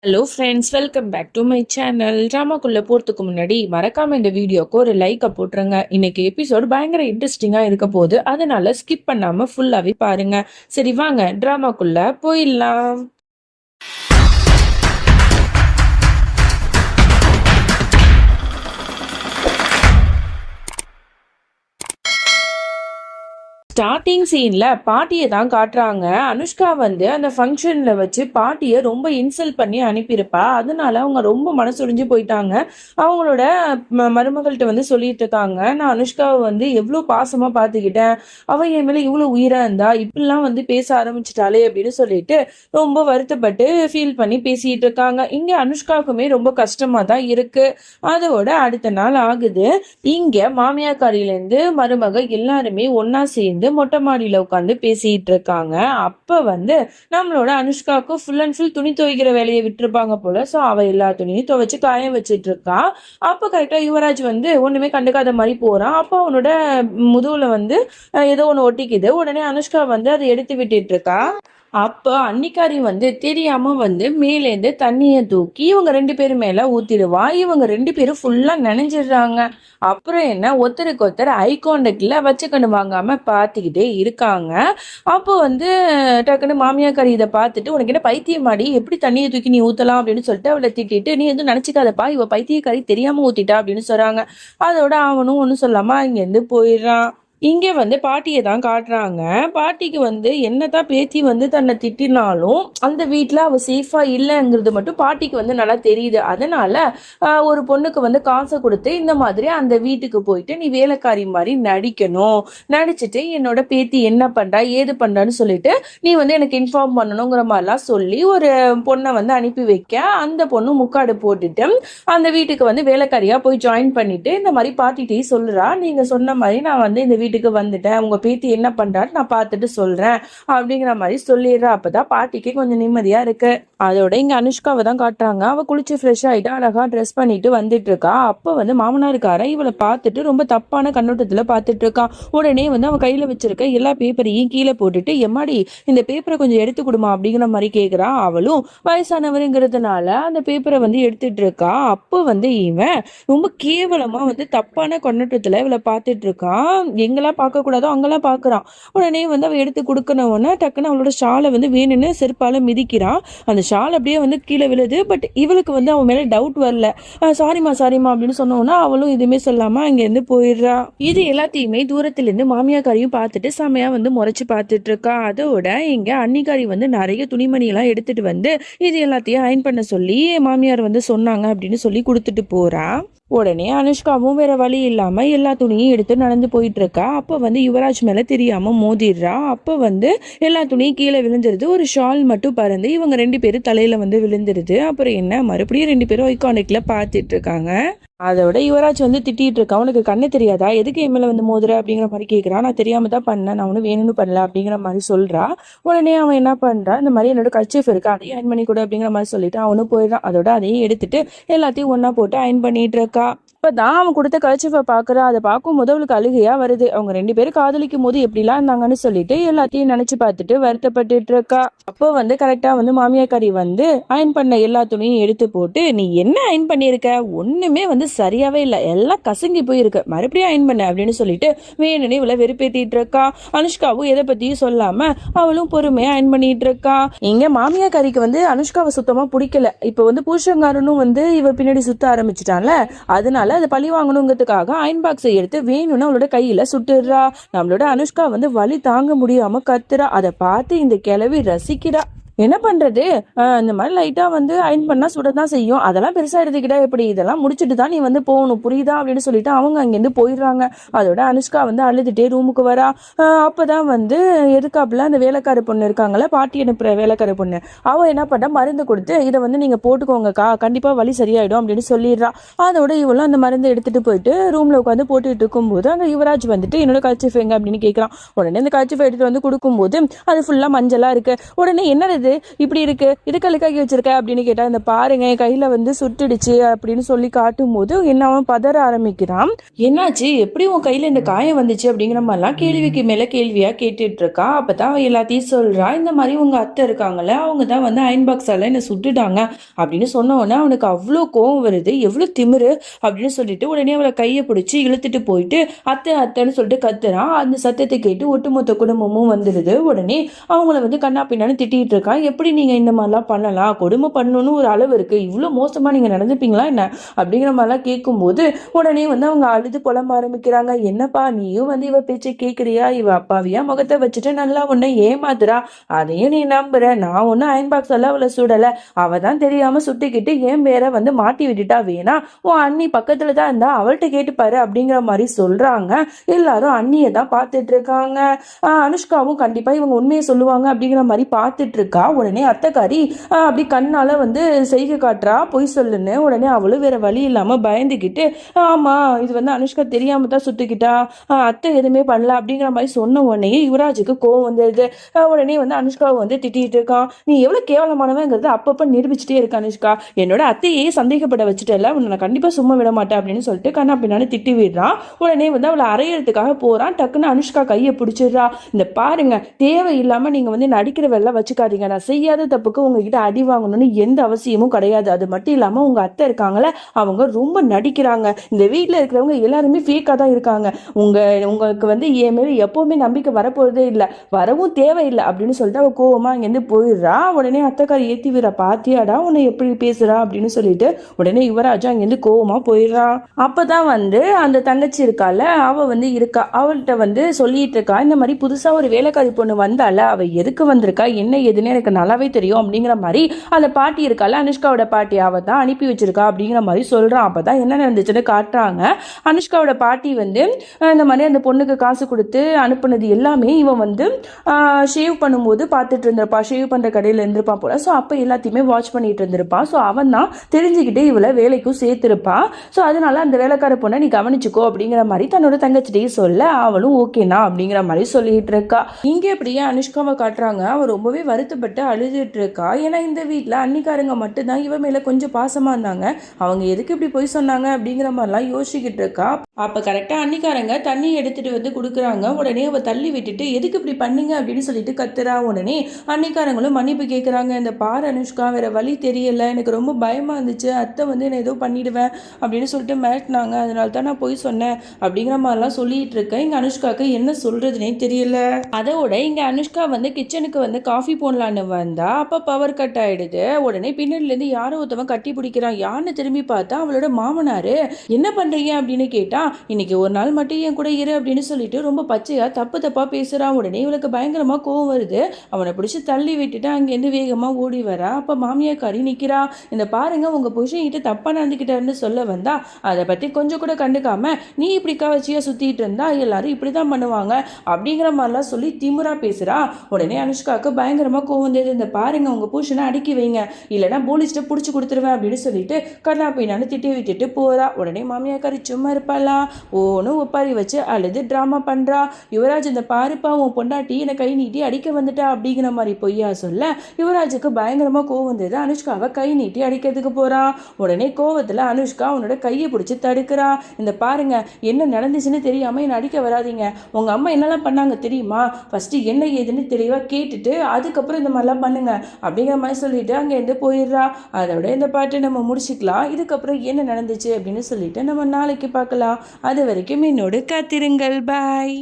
Hello friends, welcome back to my channel. ட்ராமாக்குள்ளே போகிறதுக்கு முன்னாடி மறக்காமல் இந்த வீடியோக்கு ஒரு லைக்கை போட்டுருங்க. இன்னைக்கு எபிசோடு பயங்கர இன்ட்ரெஸ்டிங்காக இருக்க போகுது, அதனால ஸ்கிப் பண்ணாமல் ஃபுல்லாகவே பாருங்க. சரி வாங்க ட்ராமாக்குள்ளே போயிடலாம். ஸ்டார்டிங் சீன்ல பாட்டியை தான் காட்டுறாங்க. அனுஷ்கா வந்து அந்த ஃபங்க்ஷன்ல வச்சு பாட்டியை ரொம்ப இன்சல்ட் பண்ணி அனுப்பியிருப்பா. அதனால அவங்க ரொம்ப மனசுடைஞ்சு போயிட்டாங்க. அவங்களோட மருமகள்கிட்ட வந்து சொல்லிட்டு இருக்காங்க, நான் அனுஷ்காவை வந்து எவ்வளோ பாசமா பார்த்துக்கிட்டேன், அவ என் மேல இவ்வளோ உயிரா இருந்தா, இப்படிலாம் வந்து பேச ஆரம்பிச்சிட்டாலே அப்படின்னு சொல்லிட்டு ரொம்ப வருத்தப்பட்டு ஃபீல் பண்ணி பேசிட்டு இருக்காங்க. இங்க அனுஷ்காவுக்குமே ரொம்ப கஷ்டமா தான் இருக்கு. அதோட அடுத்த நாள் ஆகுது. இங்க மாமியாக்காரியிலேருந்து மருமக எல்லாருமே ஒன்னா சேர்ந்து மொட்டை மாடியில உட்காந்து பேசிட்டு இருக்காங்க. அப்ப வந்து நம்மளோட அனுஷ்காவுக்கு ஃபுல் அண்ட் ஃபுல் துணி துவைக்கிற வேலையை விட்டுருப்பாங்க போல. ஸோ அவ எல்லா துணியும் துவைச்சு காய வச்சிட்டு இருக்கா. அப்ப கரெக்டா யுவராஜ் வந்து ஒண்ணுமே கண்டுக்காத மாதிரி போறான். அப்ப அவனோட முதுகுல வந்து ஏதோ ஒண்ணு ஒட்டிக்குது. உடனே அனுஷ்கா வந்து அதை எடுத்து விட்டுட்டு இருக்கா. அப்போ அன்னிக்காரி வந்து தெரியாம வந்து மேலேருந்து தண்ணியை தூக்கி இவங்க ரெண்டு பேரும் மேல ஊத்திடுவா. இவங்க ரெண்டு பேரும் ஃபுல்லா நினைஞ்சிடுறாங்க. அப்புறம் என்ன, ஒருத்தருக்கு ஒருத்தர் ஐ கான்டாக்ட்ல வச்சுக்கணும் வாங்காம பார்த்துக்கிட்டே இருக்காங்க. அப்போ வந்து டக்குன்னு மாமியாக்காரி இதை பார்த்துட்டு, உனக்கு என்ன பைத்தியமாடி, எப்படி தண்ணியை தூக்கி நீ ஊத்தலாம் அப்படின்னு சொல்லிட்டு அவளை திட்டிட்டு, நீ எதுவும் நினைச்சுக்காதப்பா, இவ பைத்தியக்காரி தெரியாம ஊத்திட்டா அப்படின்னு சொல்றாங்க. அதோட அவனும் ஒன்றும் சொல்லாம இங்கேருந்து போயிடுறான். இங்க வந்து பாட்டியை தான் காட்டுறாங்க. பாட்டிக்கு வந்து என்னதான் பேத்தி வந்து தன்னை திட்டினாலும் அந்த வீட்டுல அவ சேஃபா இல்லைங்கிறது மட்டும் பாட்டிக்கு வந்து நல்லா தெரியுது. அதனால ஒரு பொண்ணுக்கு வந்து காசை கொடுத்து இந்த மாதிரி அந்த வீட்டுக்கு போயிட்டு நீ வேலைக்காரி மாதிரி நடிக்கணும், நடிச்சுட்டு என்னோட பேத்தி என்ன பண்றா ஏது பண்றான்னு சொல்லிட்டு நீ வந்து எனக்கு இன்ஃபார்ம் பண்ணணுங்கிற மாதிரிலாம் சொல்லி ஒரு பொண்ணை வந்து அனுப்பி வைக்க, அந்த பொண்ணு முக்காடு போட்டுட்டு அந்த வீட்டுக்கு வந்து வேலைக்காரியா போய் ஜாயின் பண்ணிட்டு இந்த மாதிரி பாட்டிகிட்டே சொல்றா, நீங்க சொன்ன மாதிரி நான் வந்து இந்த வீட்டுக்கு வந்துட்டேன், உங்க பேத்தி என்ன பண்றான்னு நான் பார்த்துட்டு சொல்றேன் அப்படிங்கிற மாதிரி சொல்லிடுறா. அப்பதான் பாட்டிக்கு கொஞ்சம் நிம்மதியா இருக்கு. அதோட இங்க அனுஷ்காவை தான் காட்டுறாங்க. அவ குளிச்சு ஃப்ரெஷ் ஆயிட்டு அழகா ட்ரெஸ் பண்ணிட்டு வந்துட்டு இருக்கா. அப்ப வந்து மாமனாருக்காரன் இவளை பார்த்துட்டு ரொம்ப தப்பான கண்ணோட்டத்துல பார்த்துட்டு இருக்கான். உடனே வந்து அவன் கையில வச்சிருக்க எல்லா பேப்பரையும் கீழே போட்டுட்டு, எம்மாடி இந்த பேப்பரை கொஞ்சம் எடுத்து கொடுமா அப்படிங்கிற மாதிரி கேட்கிறா. அவளும் வயசானவருங்கிறதுனால அந்த பேப்பரை வந்து எடுத்துட்டு இருக்கா. அப்போ வந்து இவன் ரொம்ப கேவலமா வந்து தப்பான கண்ணோட்டத்துல இவளை பார்த்துட்டு இருக்கான். எங்கெல்லாம் பார்க்க கூடாதோ அங்கெல்லாம் பாக்குறான். உடனே வந்து அவ எடுத்து கொடுக்கணும்னா டக்குன்னு அவளோட ஷாலை வந்து வேணும்னு செருப்பால மிதிக்கிறான். அந்த ஷால் அப்படியே வந்து கீழே விழுது. பட் இவளுக்கு வந்து அவன் மேல டவுட் வரல. சாரிமா சாரிமா அப்படின்னு சொன்னோன்னா அவளும் எதுவுமே சொல்லாம அங்கேருந்து போயிடுறா. இது எல்லாத்தையுமே தூரத்துல இருந்து மாமியாக்காரியும் பார்த்துட்டு செமையா வந்து முறைச்சு பார்த்துட்டு இருக்கா. அதோட இங்க அன்னிக்காரி வந்து நிறைய துணிமணி எல்லாம் எடுத்துட்டு வந்து இது எல்லாத்தையும் அயன் பண்ண சொல்லி மாமியார் வந்து சொன்னாங்க அப்படின்னு சொல்லி கொடுத்துட்டு போறா. உடனே அனுஷ்காவும் வேற வழி இல்லாம எல்லா துணியும் எடுத்து நடந்து போயிட்டு இருக்கா. அப்ப வந்து யுவராஜ் மேல தெரியாம மோதிடுறா. அப்ப வந்து எல்லா துணியும் கீழே விழுந்துருது. ஒரு ஷால் மட்டும் பறந்து இவங்க ரெண்டு பேரும் தலையில வந்து விழுந்துருது. அப்புறம் என்ன, மறுபடியும் ரெண்டு பேரும் ஐகானிக்ல பார்த்துட்டு இருக்காங்க. அதோட யுவராஜ் வந்து திட்டிட்டு இருக்கான், உனக்கு கண்ணு தெரியாதா, எதுக்கு என் மேல வந்து மோதுற அப்படிங்கிற மாதிரி கேட்கிறான். நான் தெரியாம தான் பண்ணேன், நான் ஒன்றும் வேணும்னு பண்ணல அப்படிங்கிற மாதிரி சொல்றா. உடனே அவன் என்ன பண்றான், இந்த மாதிரி என்னோட கர்ச்சீஃப் இருக்கு அதையும் அயன் பண்ணி கொடு அப்படிங்கிற மாதிரி சொல்லிட்டு அவனும் போயிடுறான். அதோட அதையும் எடுத்துட்டு எல்லாத்தையும் ஒன்னா போட்டு அயன் பண்ணிட்டு இருக்கா. இப்பதான் அவன் கொடுத்த கர்ச்சீஃபை பாக்குறா. அதை பார்க்கும் போது அவளுக்கு அழுகையா வருது. அவங்க ரெண்டு பேரும் காதலிக்கும் போது எப்படிலாம் இருந்தாங்கன்னு சொல்லிட்டு எல்லாத்தையும் நினைச்சு பார்த்துட்டு வருத்தப்பட்டு இருக்கா. அப்போ வந்து கரெக்டா வந்து மாமியாக்காரி வந்து அயன் பண்ண எல்லா துணியும் எடுத்து போட்டு, நீ என்ன அயன் பண்ணியிருக்க, ஒண்ணுமே வந்து சரியாவே இல்லை, எல்லாம் கசங்கி போயிருக்கு, மறுபடியும் அயன் பண்ண அப்படின்னு சொல்லிட்டு வேணும்னு இவளை வெறுப்பேத்திட்டு இருக்கா. அனுஷ்காவும் எதை பத்தியும் சொல்லாம அவளும் பொறுமையா அயன் பண்ணிட்டு இருக்கா. இங்க மாமியாக்காரிக்கு வந்து அனுஷ்காவை சுத்தமா பிடிக்கல. இப்ப வந்து பூஷங்காரனும் வந்து இவ பின்னாடி சுத்த ஆரம்பிச்சிட்டான்ல, அதனால அதை பழி வாங்கணுங்கிறதுக்காக அயன் பாக்ஸை எடுத்து வேணும்னு அவளோட கையில சுட்டுடுறா. நம்மளோட அனுஷ்கா வந்து வலி தாங்க முடியாம கத்துறா. அதை பார்த்து இந்த கிழவி ரசிக்கிறா. என்ன பண்றது, இந்த மாதிரி லைட்டா வந்து அயன் பண்ணா சுடதான் செய்யும், அதெல்லாம் பெருசா எடுத்துக்கிட்டா எப்படி, இதெல்லாம் முடிச்சுட்டு தான் நீ வந்து போகணும் புரியுதா அப்படின்னு சொல்லிட்டு அவங்க அங்கேருந்து போயிடுறாங்க. அதோட அனுஷ்கா வந்து அழுதுட்டே ரூமுக்கு வரா. அப்பதான் வந்து எதுக்காப்புல அந்த வேலைக்கார பொண்ணு இருக்காங்கல்ல, பாட்டி அனுப்புற வேலைக்கார பொண்ணு, அவ என்ன பண்ணா மருந்து கொடுத்து இதை வந்து நீங்க போட்டுக்கோங்கக்கா, கண்டிப்பா வலி சரியாயிடும் அப்படின்னு சொல்லிடுறா. அதோட இவளும் அந்த மருந்து எடுத்துட்டு போயிட்டு ரூம்ல உட்காந்து போட்டுட்டு இருக்கும்போது அங்க யுவராஜ் வந்துட்டு என்னோட கர்ச்சீஃப் எங்க அப்படின்னு கேட்கறான். உடனே இந்த கர்ச்சீஃப் எடுத்துட்டு வந்து கொடுக்கும்போது அது ஃபுல்லா மஞ்சளா இருக்கு. உடனே என்ன இது இப்படி இருக்கு, இது கழுக்காக்கி வச்சிருக்க அப்படின்னு கேட்டா, இந்த பாருங்க என் கையில வந்து சுட்டுடுச்சு அப்படின்னு சொல்லி காட்டும் போது என்ன அவன் பதற ஆரம்பிக்கிறான். என்னாச்சு, எப்படி உன் கையில இந்த காயம் வந்துச்சு அப்படிங்கிற மாதிரிலாம் கேள்விக்கு மேல கேள்வியா கேட்டுட்டு இருக்கா. அப்பதான் அவன் எல்லாத்தையும் சொல்றா. இந்த மாதிரி உங்க அத்தை இருக்காங்கல்ல, அவங்க தான் வந்து அயன் பாக்ஸால என்ன சுட்டுட்டாங்க அப்படின்னு சொன்ன உடனே அவனுக்கு அவ்வளோ கோவம் வருது. எவ்வளவு திமிரு அப்படின்னு சொல்லிட்டு உடனே அவளை கையை பிடிச்சி இழுத்துட்டு போயிட்டு அத்தை அத்தைன்னு சொல்லிட்டு கத்துறான். அந்த சத்தத்தை கேட்டு ஒட்டுமொத்த குடும்பமும் வந்துடுது. உடனே அவங்கள வந்து கண்ணா பின்னான்னு திட்டிட்டு இருக்கான். எப்படி நீங்க இந்த மாதிரிலாம் பண்ணலாம், கொடுமை பண்ணணும்னு ஒரு அளவு இருக்கு, இவ்வளோ மோசமா நீங்க நடந்துப்பீங்களா என்ன அப்படிங்கிற மாதிரிலாம் கேட்கும்போது உடனே வந்து அவங்க அழுது புலம்ப ஆரம்பிக்கிறாங்க. என்னப்பா நீயும் வந்து இவ பேச்சை கேட்குறியா, இவ அப்பாவியா முகத்தை வச்சுட்டு நல்லா உன்னை ஏமாத்துறா, அதையும் நீ நம்புற. நான் ஒன்னும் அயன் பாக்ஸ் எல்லாம் அவளை சுடல, அவ தான் தெரியாம சுட்டிக்கிட்டு என் பேரை வந்து மாட்டி விட்டுட்டா, வேணா உன் அண்ணி பக்கத்துல தான் இருந்தா அவள்கிட்ட கேட்டுப்பாரு அப்படிங்கிற மாதிரி சொல்றாங்க. எல்லாரும் அண்ணியை தான் பார்த்துட்டு இருக்காங்க. அனுஷ்காவும் கண்டிப்பா இவங்க உண்மையை சொல்லுவாங்க அப்படிங்கிற மாதிரி பார்த்துட்டு இருக்கா. உடனே அத்தைக்காரி அப்படி கண்ணால வந்து செய்கை காட்டுறா பொய் சொல்லுன்னு. உடனே அவளும் வேற வழி இல்லாம பயந்துக்கிட்டு ஆமா இது வந்து அனுஷ்கா தெரியாம தான் சுட்டுக்கிட்டா, அத்தை எதுவுமே பண்ணல அப்படிங்கிற மாதிரி சொன்ன உடனே யுவராஜுக்கு கோவம் வந்துடுது. உடனே வந்து அனுஷ்காவை வந்து திட்டிட்டு இருக்கான். நீ எவ்வளவு கேவலமானவங்கிறது அப்பப்ப நிரூபிச்சுட்டே இருக்க அனுஷ்கா, என்னோட அத்தையே சந்தேகப்பட வச்சுட்டல, உன்னை கண்டிப்பா சும்மா விட மாட்டேன் அப்படின்னு சொல்லிட்டு கண்ணா பின்னான்னு திட்டி விடுறான். உடனே வந்து அவளை அறையறதுக்காக போறான். டக்குன்னு அனுஷ்கா கையை பிடிச்சிடுறா. இந்த பாருங்க, தேவையில்லாம நீங்க வந்து நடிக்கிற வேலை வச்சுக்காதீங்க, நான் செய்யாத தப்புக்கு உங்ககிட்ட அடி வாங்கணும்னு எந்த அவசியமும் கிடையாது. அது மட்டும் இல்லாம உங்க அத்தை இருக்காங்களே, அவங்க ரொம்ப நடிக்கிறாங்க, இந்த வீட்டுல இருக்கிறவங்க எல்லாருமே ஃபேக்கா தான் இருக்காங்க, உங்களுக்கு வந்து என் மேல எப்பவுமே நம்பிக்கை வரப்போறதே இல்லை, வரவும் தேவையில்லை அப்படின்னு சொல்லிட்டு அவ கோவமா இங்கேருந்து போயிடுறா. உடனே அத்தைக்காரி ஏத்தி விடுறா. பாத்தியாடா உன்னை எப்படி பேசுறா அப்படின்னு சொல்லிட்டு உடனே யுவராஜா அங்கேருந்து கோவமா போயிடுறா. அப்பதான் வந்து அந்த தங்கச்சி இருக்கால, அவ வந்து இருக்கா, அவள்கிட்ட வந்து சொல்லிட்டு இருக்கா, இந்த மாதிரி புதுசா ஒரு வேலைக்காரி பொண்ணு வந்தால, அவ எதுக்கு வந்திருக்கா என்ன ஏதுன்னு எனக்கு நல்லாவே தெரியும் அப்படிங்கிற மாதிரி அந்த பாட்டி இருக்கால, அனுஷ்காவோட பாட்டி, அவ தான் அனுப்பி வச்சிருக்கா அப்படிங்கிற மாதிரி சொல்றான். அப்பதான் என்ன நடந்துச்சுன்னு காட்டுறாங்க. அனுஷ்காவோட பாட்டி வந்து இந்த மாதிரி அந்த பொண்ணுக்கு காசு கொடுத்து அனுப்புனது எல்லாமே இவன் வந்து ஷேவ் பண்ணும்போது பார்த்துட்டு இருந்திருப்பா, ஷேவ் பண்ற கடையில இருந்திருப்பான் போல. ஸோ அப்போ எல்லாத்தையுமே வாட்ச் பண்ணிட்டு இருந்திருப்பான். ஸோ அவன் தான் தெரிஞ்சுக்கிட்டு இவளை வேலைக்கும் சேர்த்திருப்பான். ஸோ அதனால அந்த வேலைக்கார பொண்ணை நீ கவனிச்சுக்கோ அப்படிங்கிற மாதிரி தன்னோட தங்கச்சிட்டையே சொல்ல, அவளும் ஓகேனா அப்படிங்கிற மாதிரி சொல்லிட்டு இருக்கா. இங்கே அப்படியே அனுஷ்காவை காட்டுறாங்க. அவள் ரொம்பவே வருத்தப்பட்டு அழுதுட்டு இருக்கா. ஏன்னா இந்த வீட்டில் அன்னிக்காரங்க மட்டும்தான் இவ மேல கொஞ்சம் பாசமா இருந்தாங்க, அவங்க எதுக்கு இப்படி போய் சொன்னாங்க அப்படிங்கிற மாதிரிலாம் யோசிச்சுக்கிட்டு இருக்கா. அப்போ கரெக்டாக அன்னிக்காரங்க தண்ணி எடுத்துட்டு வந்து கொடுக்குறாங்க. உடனே அவள் தள்ளி விட்டுட்டு எதுக்கு இப்படி பண்ணீங்க அப்படின்னு சொல்லிட்டு கத்துறா. உடனே அன்னிக்காரங்களும் மன்னிப்பு கேட்குறாங்க. இந்த பாரு அனுஷ்கா, வேற வழி தெரியல, எனக்கு ரொம்ப பயமா இருந்துச்சு, அத்தை வந்து என்ன ஏதோ பண்ணிடுவேன் அப்படின்னு சொல்லிட்டு மிரட்டினாங்க, அதனால தான் நான் போய் சொன்னேன் அப்படிங்கிற மாதிரிலாம் சொல்லிட்டு இருக்கேன். இங்கே அனுஷ்காவுக்கு என்ன சொல்றதுனே தெரியல. அதோட இங்கே அனுஷ்கா வந்து கிச்சனுக்கு வந்து காஃபி போடலான்னு வந்தா அப்போ பவர் கட் ஆயிடுது. உடனே பின்னாடிலேருந்து யாரோ ஒருத்தவன் கட்டி பிடிக்கிறான். யாருன்னு திரும்பி பார்த்தா அவளோட மாமனாரு. என்ன பண்றீங்க அப்படின்னு கேட்டா, இன்னைக்கு ஒரு நாள் மட்டும் என் கூட இரு அப்படின்னு சொல்லிட்டு ரொம்ப பச்சையா தப்பு தப்பா பேசுறான். உடனே இவளுக்கு பயங்கரமா கோவம் வருது. அவனை பிடிச்சி தள்ளி விட்டுட்டு அங்கேருந்து வேகமா ஓடி வரா. அப்ப மாமியாக்காரி நிக்கிறா. இந்த பாருங்க உங்க புருஷன் கிட்ட தப்பா நடந்துக்கிட்டாருன்னு சொல்ல வந்தா அதை பத்தி கொஞ்சம் கூட கண்டுக்காம நீ இப்படி கவச்சியா சுத்திட்டு இருந்தா எல்லாரும் இப்படிதான் பண்ணுவாங்க அப்படிங்கிற மாதிரிலாம் சொல்லி திமுறா பேசுறா. உடனே அனுஷ்காவுக்கு பயங்கரமா கோவம் வந்தது. இந்த பாருங்க உங்க புருஷனை அடக்கி வைங்க, இல்லைன்னா போலீஸ்ட புடிச்சு கொடுத்துருவேன் அப்படின்னு சொல்லிட்டு கண்ணா பையனான்னு திட்டி விட்டுட்டு போறா. உடனே மாமியாக்காரி சும்மா இருப்பாளா, ஓன்னு ஒப்பாரி வச்சு அழுது டிராமா பண்றா. யுவராஜ் இந்த பாருப்பா உன் பொண்டாட்டி என்னை கை நீட்டி அடிக்க வந்துட்டா அப்படிங்கிற மாதிரி பொய்யா சொல்ல யுவராஜுக்கு பயங்கரமா கோவம் வந்தது. அனுஷ்காவை கை நீட்டி அடிக்கிறதுக்கு போறான். உடனே கோவத்துல அனுஷ்கா அவனோட கையை பிடிச்சி தடுக்கிறா. இந்த பாருங்க என்ன நடந்துச்சுன்னு தெரியாம என்ன அடிக்க வராதிங்க, உங்க அம்மா என்னெல்லாம் பண்ணாங்க தெரியுமா, ஃபர்ஸ்ட் என்ன ஏதுன்னு தெளிவா கேட்டுட்டு அதுக்கப்புறம் இந்த மாதிரிலாம் பண்ணுங்க அப்படிங்கிற மாதிரி சொல்லிட்டு அங்கேருந்து போயிடுறா. அதோட இந்த பாட்டை நம்ம முடிச்சுக்கலாம். இதுக்கப்புறம் என்ன நடந்துச்சு அப்படின்னு சொல்லிட்டு நம்ம நாளைக்கு பார்க்கலாம். அது வரைக்கும் என்னோடு காத்திருங்கள். பாய்.